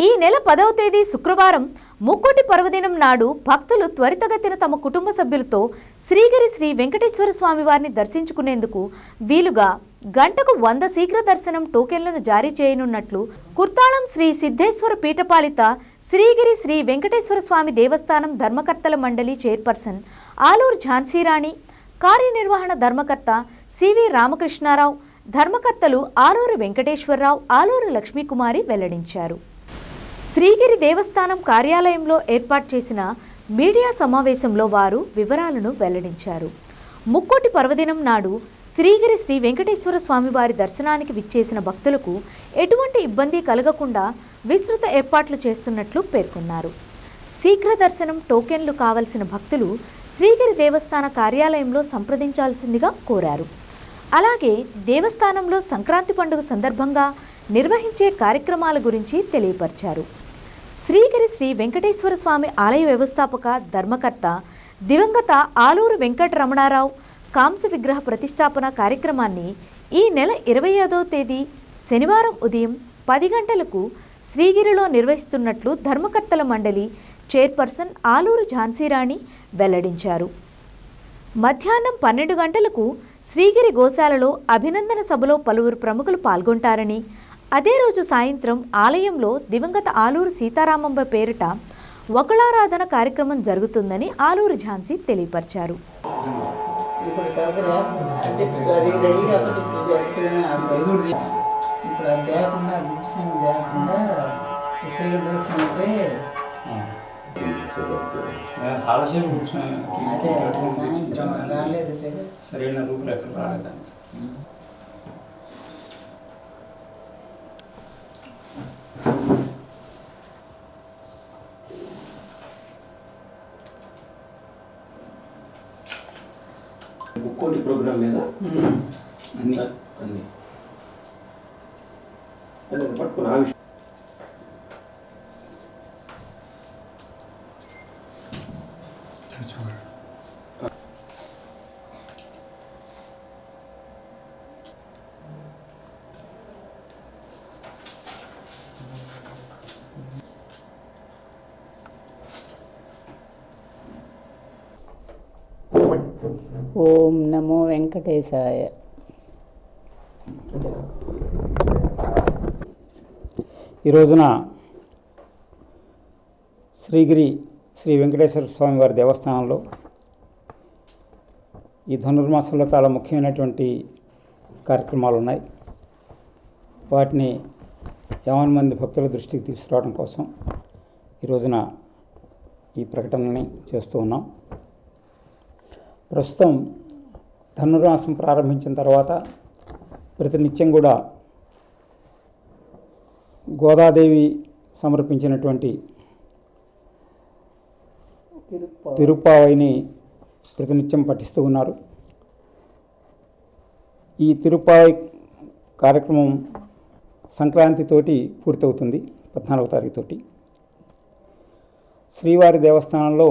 ఈ నెల 10వ తేదీ శుక్రవారం ముక్కోటి పర్వదినం నాడు భక్తులు త్వరితగతిన తమ కుటుంబ సభ్యులతో శ్రీగిరి శ్రీ వెంకటేశ్వర స్వామి వారిని దర్శించుకునేందుకు వీలుగా గంటకు 100 శీఘ్ర దర్శనం టోకెన్లను జారీ చేయనున్నట్లు కుర్తాళం శ్రీ సిద్ధేశ్వర పీఠపాలిత శ్రీగిరి శ్రీ వెంకటేశ్వర స్వామి దేవస్థానం ధర్మకర్తల మండలి చైర్పర్సన్ ఆలూరు ఝాన్సీరాణి, కార్యనిర్వహణ ధర్మకర్త సివి రామకృష్ణారావు, ధర్మకర్తలు ఆలూరు వెంకటేశ్వరరావు, ఆలూరు లక్ష్మీకుమారి వెల్లడించారు. శ్రీగిరి దేవస్థానం కార్యాలయంలో ఏర్పాటు చేసిన మీడియా సమావేశంలో వారు వివరాలను వెల్లడించారు. ముక్కోటి పర్వదినం నాడు శ్రీగిరి శ్రీ వెంకటేశ్వర స్వామి వారి దర్శనానికి విచ్చేసిన భక్తులకు ఎటువంటి ఇబ్బంది కలగకుండా విస్తృత ఏర్పాట్లు చేస్తున్నట్లు పేర్కొన్నారు. శీఘ్ర దర్శనం టోకెన్లు కావలసిన భక్తులు శ్రీగిరి దేవస్థాన కార్యాలయంలో సంప్రదించాల్సిందిగా కోరారు. అలాగే దేవస్థానంలో సంక్రాంతి పండుగ సందర్భంగా నిర్వహించే కార్యక్రమాల గురించి తెలియపరిచారు. శ్రీగిరి శ్రీ వెంకటేశ్వర స్వామి ఆలయ వ్యవస్థాపక ధర్మకర్త దివంగత ఆలూరు వెంకటరమణారావు కాంస్య విగ్రహ ప్రతిష్టాపన కార్యక్రమాన్ని ఈ నెల 25వ తేదీ శనివారం ఉదయం 10 గంటలకు శ్రీగిరిలో నిర్వహిస్తున్నట్లు ధర్మకర్తల మండలి చైర్పర్సన్ ఆలూరు ఝాన్సీరాణి వెల్లడించారు. మధ్యాహ్నం 12 గంటలకు శ్రీగిరి గోశాలలో అభినందన సభలో పలువురు ప్రముఖులు పాల్గొంటారని, అదే రోజు సాయంత్రం ఆలయంలో దివంగత ఆలూరు సీతారామంబ పేరిట వకుళారాధన కార్యక్రమం జరుగుతుందని ఆలూరు ఝాన్సీ తెలియపరిచారు. చాలాసేపు సరైన రూపురేఖలు రాలేదానికి ముక్కోటి ప్రోగ్రామ్ మీద అన్ని పట్టుకుని ఆ విషయం ఓం నమో వెంకటేశాయ. ఈ రోజున శ్రీగిరి శ్రీ వెంకటేశ్వర స్వామి వారి దేవస్థానంలో ఈ ధనుర్మాసంలో చాలా ముఖ్యమైనటువంటి కార్యక్రమాలు ఉన్నాయి. వాటిని 50 మంది భక్తుల దృష్టికి తీసుకురావడం కోసం ఈ రోజున ఈ ప్రకటనని చేస్తూ ఉన్నాం. ప్రస్తుతం ధనుర్మాసం ప్రారంభించిన తర్వాత ప్రతినిత్యం కూడా గోదాదేవి సమర్పించినటువంటి తిరుప్పావైని ప్రతినిత్యం పఠిస్తూ ఉన్నారు. ఈ తిరుప్పావై కార్యక్రమం సంక్రాంతితోటి పూర్తవుతుంది, 14వ తారీఖుతోటి. శ్రీవారి దేవస్థానంలో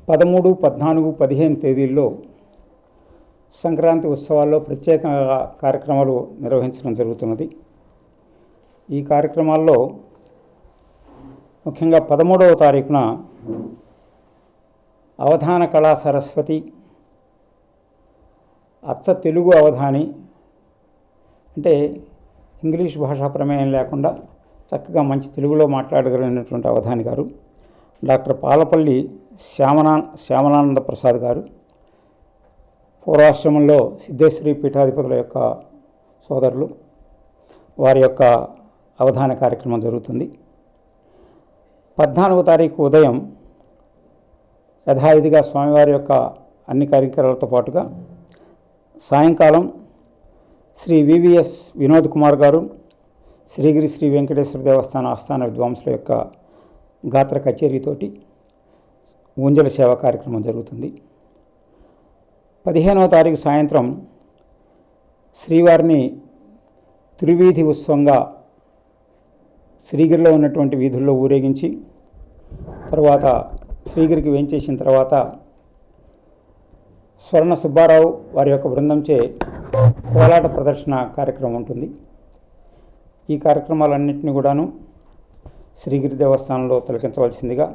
13, 14, 15 తేదీల్లో సంక్రాంతి ఉత్సవాల్లో ప్రత్యేక కార్యక్రమాలు నిర్వహించడం జరుగుతున్నది. ఈ కార్యక్రమాల్లో ముఖ్యంగా 13వ తారీఖున అవధాన కళా సరస్వతి, అచ్చ తెలుగు అవధాని, అంటే ఇంగ్లీష్ భాషా ప్రమేయం లేకుండా చక్కగా మంచి తెలుగులో మాట్లాడగలిగినటువంటి అవధాని గారు డాక్టర్ పాలపల్లి శ్యామలానంద ప్రసాద్ గారు, పూర్వాశ్రమంలో సిద్ధేశ్వరి పీఠాధిపతుల యొక్క సోదరులు, వారి యొక్క అవధాన కార్యక్రమం జరుగుతుంది. 14వ తారీఖు ఉదయం యథావిధిగా స్వామివారి యొక్క అన్ని కార్యక్రమాలతో పాటుగా సాయంకాలం శ్రీ వివిఎస్ వినోద్ కుమార్ గారు, శ్రీగిరి శ్రీ వెంకటేశ్వర దేవస్థాన ఆస్థాన విద్వాంసుల యొక్క గాత్ర కచేరీతోటి ఊంజల సేవ కార్యక్రమం జరుగుతుంది. 15వ తారీఖు సాయంత్రం శ్రీవారిని తిరువీధి ఉత్సవంగా శ్రీగిరిలో ఉన్నటువంటి వీధుల్లో ఊరేగించి తర్వాత శ్రీగిరికి వేంచేసిన తర్వాత స్వర్ణ సుబ్బారావు వారి యొక్క బృందంచే కోలాట ప్రదర్శన కార్యక్రమం ఉంటుంది. ఈ కార్యక్రమాలన్నింటినీ కూడాను శ్రీగిరి దేవస్థానంలో తిలకించవలసిందిగా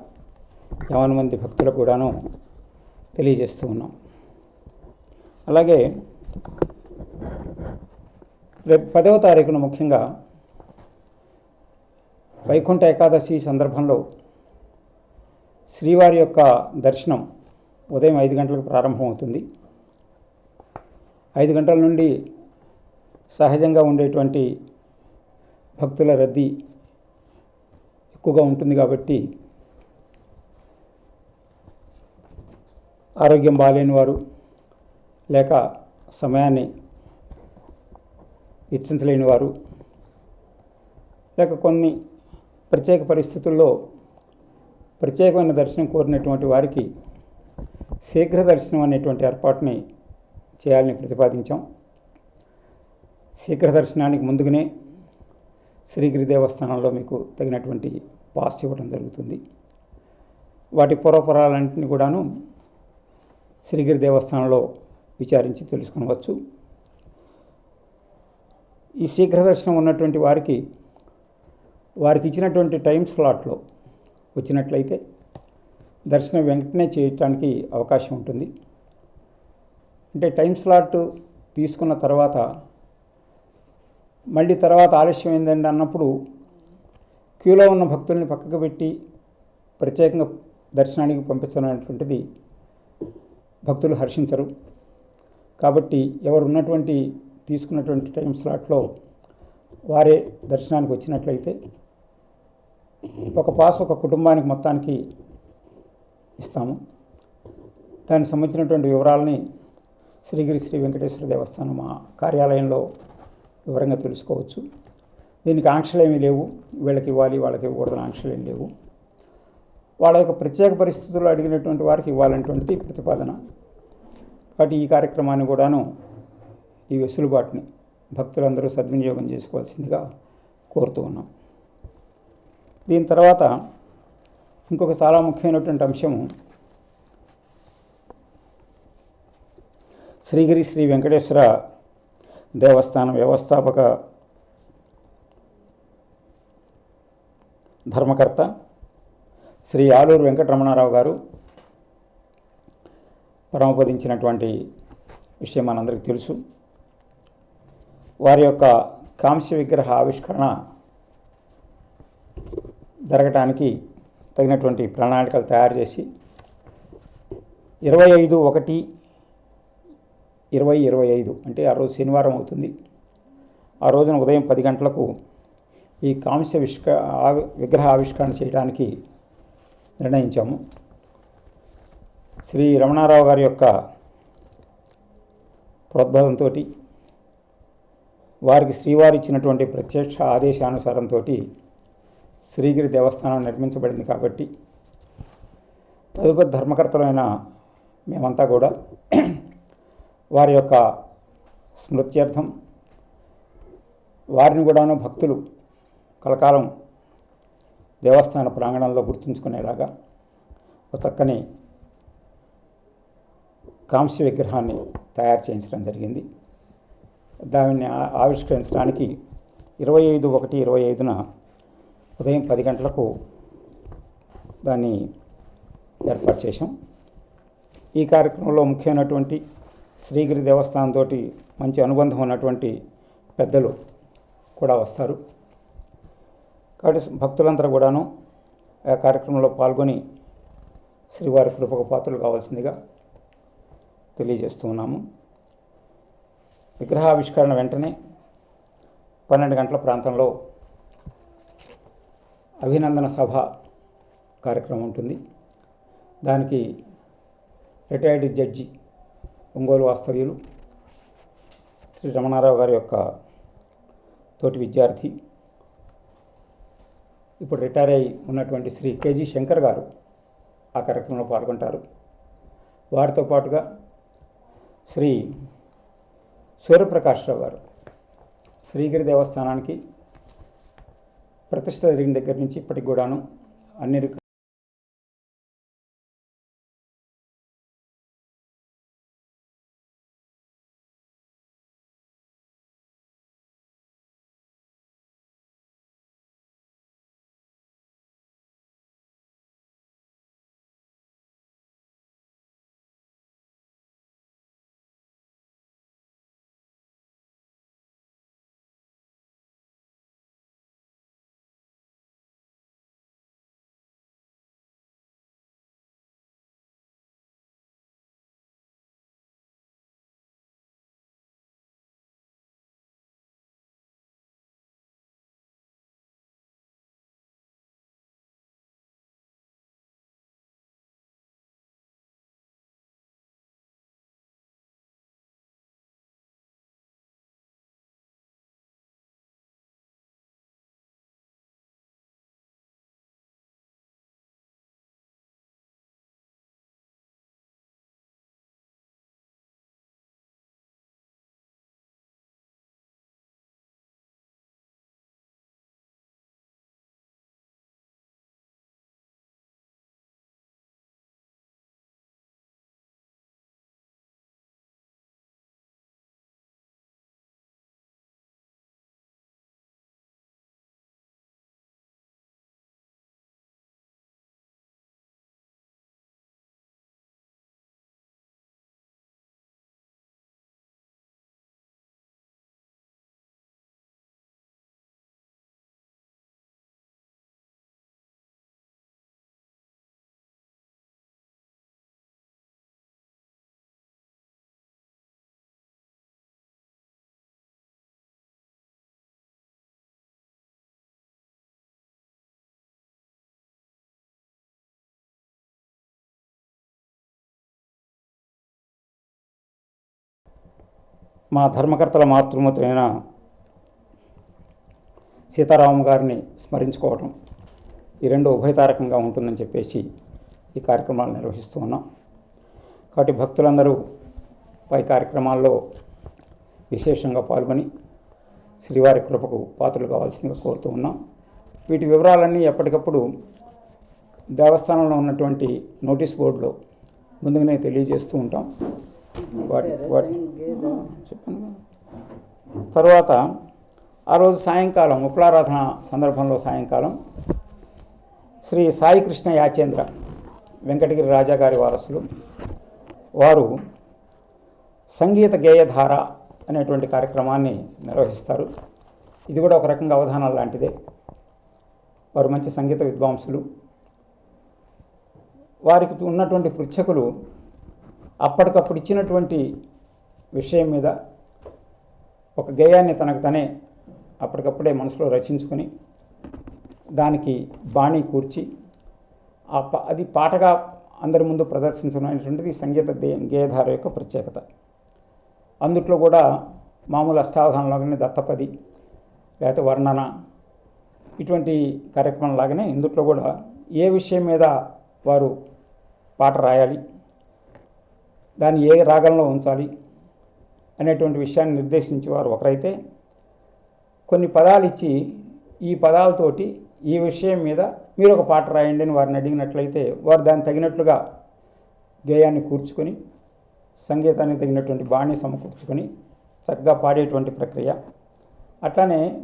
50 మంది భక్తులకు కూడాను తెలియజేస్తూ ఉన్నాం. అలాగే రేపు 10వ తారీఖున ముఖ్యంగా వైకుంఠ ఏకాదశి సందర్భంలో శ్రీవారి యొక్క దర్శనం ఉదయం 5 గంటలకు ప్రారంభమవుతుంది. 5 గంటల నుండి సహజంగా ఉండేటువంటి భక్తుల రద్దీ ఎక్కువగా ఉంటుంది కాబట్టి ఆరోగ్యం బాలేని వారు లేక సమయాన్ని వెచ్చించలేని వారు లేక కొన్ని ప్రత్యేక పరిస్థితుల్లో ప్రత్యేకమైన దర్శనం కోరినటువంటి వారికి శీఘ్ర దర్శనం అనేటువంటి ఏర్పాటుని చేయాలని ప్రతిపాదించాం. శీఘ్ర దర్శనానికి ముందుగానే శ్రీగిరి దేవస్థానంలో మీకు తగినటువంటి పాస్ ఇవ్వడం జరుగుతుంది. వాటి పూర్వపురాలన్నింటినీ కూడాను శ్రీగిరి దేవస్థానంలో విచారించి తెలుసుకొనవచ్చు. ఈ శీఘ్ర దర్శనం ఉన్నటువంటి వారికి ఇచ్చినటువంటి టైం స్లాట్లో వచ్చినట్లయితే దర్శనం వెంటనే చేయటానికి అవకాశం ఉంటుంది. అంటే టైం స్లాట్ తీసుకున్న తర్వాత మళ్ళీ తర్వాత ఆలస్యం ఏందండి అన్నప్పుడు క్యూలో ఉన్న భక్తుల్ని పక్కకు పెట్టి ప్రత్యేకంగా దర్శనానికి పంపించాలనేటువంటిది భక్తులు హర్షించరు. కాబట్టి ఎవరు ఉన్నటువంటి తీసుకున్నటువంటి టైం స్లాట్లో వారే దర్శనానికి వచ్చినట్లయితే ఒక పాస్ ఒక కుటుంబానికి మొత్తానికి ఇస్తాము. దానికి సంబంధించినటువంటి వివరాలని శ్రీగిరి శ్రీ వెంకటేశ్వర దేవస్థానం మా కార్యాలయంలో వివరంగా తెలుసుకోవచ్చు. దీనికి ఆంక్షలు ఏమీ లేవు, వీళ్ళకి ఇవ్వాలి వాళ్ళకి ఇవ్వకూడదని ఆంక్షలు ఏమీ లేవు. వాళ్ళ యొక్క ప్రత్యేక పరిస్థితుల్లో అడిగినటువంటి వారికి ఇవ్వాలనేటువంటిది ప్రతిపాదన. కాబట్టి ఈ కార్యక్రమాన్ని కూడాను ఈ వెసులుబాటుని భక్తులందరూ సద్వినియోగం చేసుకోవాల్సిందిగా కోరుతూ ఉన్నాం. దీని తర్వాత ఇంకొక చాలా ముఖ్యమైనటువంటి అంశము శ్రీగిరి శ్రీ వెంకటేశ్వర దేవస్థానం వ్యవస్థాపక ధర్మకర్త శ్రీ ఆలూరు వెంకటరమణారావు గారు పరమపదించినటువంటి విషయం మనందరికీ తెలుసు. వారి యొక్క కాంస్య విగ్రహ ఆవిష్కరణ జరగటానికి తగినటువంటి ప్రణాళికలు తయారు చేసి 25/1/2025 అంటే ఆ రోజు శనివారం అవుతుంది. ఆ రోజున ఉదయం 10 గంటలకు ఈ కాంస్య విగ్రహ ఆవిష్కరణ చేయడానికి నిర్ణయించాము. శ్రీ రమణారావు గారి యొక్క ప్రోద్బలంతో వారికి శ్రీవారి ఇచ్చినటువంటి ప్రత్యక్ష ఆదేశానుసారంతో శ్రీగిరి దేవస్థానం నిర్మించబడింది. కాబట్టి తదుపరి ధర్మకర్తలైన మేమంతా కూడా వారి యొక్క స్మృత్యర్థం వారిని కూడాను భక్తులు కలకాలం దేవస్థాన ప్రాంగణంలో గుర్తుంచుకునేలాగా ఒక చక్కని కాంస్య విగ్రహాన్ని తయారు చేయించడం జరిగింది. దానిని ఆవిష్కరించడానికి 25/1/25న ఉదయం 10 గంటలకు దాన్ని ఏర్పాటు చేశాం. ఈ కార్యక్రమంలో ముఖ్యమైనటువంటి శ్రీగిరి దేవస్థానంతో మంచి అనుబంధం ఉన్నటువంటి పెద్దలు కూడా వస్తారు. కాబట్టి భక్తులందరూ కూడాను ఆ కార్యక్రమంలో పాల్గొని శ్రీవారి కృపకు పాత్రలు కావాల్సిందిగా తెలియజేస్తూ ఉన్నాము. విగ్రహావిష్కరణ వెంటనే 12 గంటల ప్రాంతంలో అభినందన సభ కార్యక్రమం ఉంటుంది. దానికి రిటైర్డ్ జడ్జి ఒంగోలు వాస్తవ్యులు శ్రీ రమణారావు గారి యొక్క తోటి విద్యార్థి ఇప్పుడు రిటైర్ అయి ఉన్నటువంటి శ్రీ కేజీ శంకర్ గారు ఆ కార్యక్రమంలో పాల్గొంటారు. వారితో పాటుగా శ్రీ సూర్యప్రకాశ్రావు గారు శ్రీగిరి దేవస్థానానికి ప్రతిష్ట జరిగిన దగ్గర నుంచి ఇప్పటికి కూడాను అన్ని మా ధర్మకర్తల మాతృమూర్తులైన సీతారామ గారిని స్మరించుకోవటం ఈ రెండు ఉభయతారకంగా ఉంటుందని చెప్పేసి ఈ కార్యక్రమాలు నిర్వహిస్తూ ఉన్నాం. కాబట్టి భక్తులందరూ పై కార్యక్రమాల్లో విశేషంగా పాల్గొని శ్రీవారి కృపకు పాత్రలు కావాల్సిందిగా కోరుతూ ఉన్నాం. వీటి వివరాలన్నీ ఎప్పటికప్పుడు దేవస్థానంలో ఉన్నటువంటి నోటీస్ బోర్డులో ముందుగానే తెలియజేస్తూ ఉంటాం. చెప్పాను. తర్వాత ఆ రోజు సాయంకాలం ఉపలారాధన సందర్భంలో సాయంకాలం శ్రీ సాయి కృష్ణ యాచేంద్ర వెంకటగిరి రాజాగారి వారసులు వారు సంగీత గేయధార అనేటువంటి కార్యక్రమాన్ని నిర్వహిస్తారు. ఇది కూడా ఒక రకంగా అవధానం లాంటిదే. వారు మంచి సంగీత విద్వాంసులు. వారికి ఉన్నటువంటి పృచ్ఛకులు అప్పటికప్పుడు ఇచ్చినటువంటి విషయం మీద ఒక గేయాన్ని తనకు తనే అప్పటికప్పుడే మనసులో రచించుకొని దానికి బాణీ కూర్చి అది పాటగా అందరి ముందు ప్రదర్శించడం అనేటువంటిది సంగీత గేయధార యొక్క ప్రత్యేకత. అందుట్లో కూడా మామూలు అష్టావధానంలాగానే దత్తపది లేకపోతే వర్ణన ఇటువంటి కార్యక్రమం లాగానే ఇందుట్లో కూడా ఏ విషయం మీద వారు పాట రాయాలి, దాన్ని ఏ రాగంలో ఉంచాలి అనేటువంటి విషయాన్ని నిర్దేశించేవారు ఒకరైతే, కొన్ని పదాలు ఇచ్చి ఈ పదాలతోటి ఈ విషయం మీద మీరు ఒక పాట రాయండి అని వారిని అడిగినట్లయితే వారు దాన్ని తగినట్లుగా గేయాన్ని కూర్చుకొని సంగీతానికి తగినటువంటి బాణి సమకూర్చుకొని చక్కగా పాడేటువంటి ప్రక్రియ. అట్లానే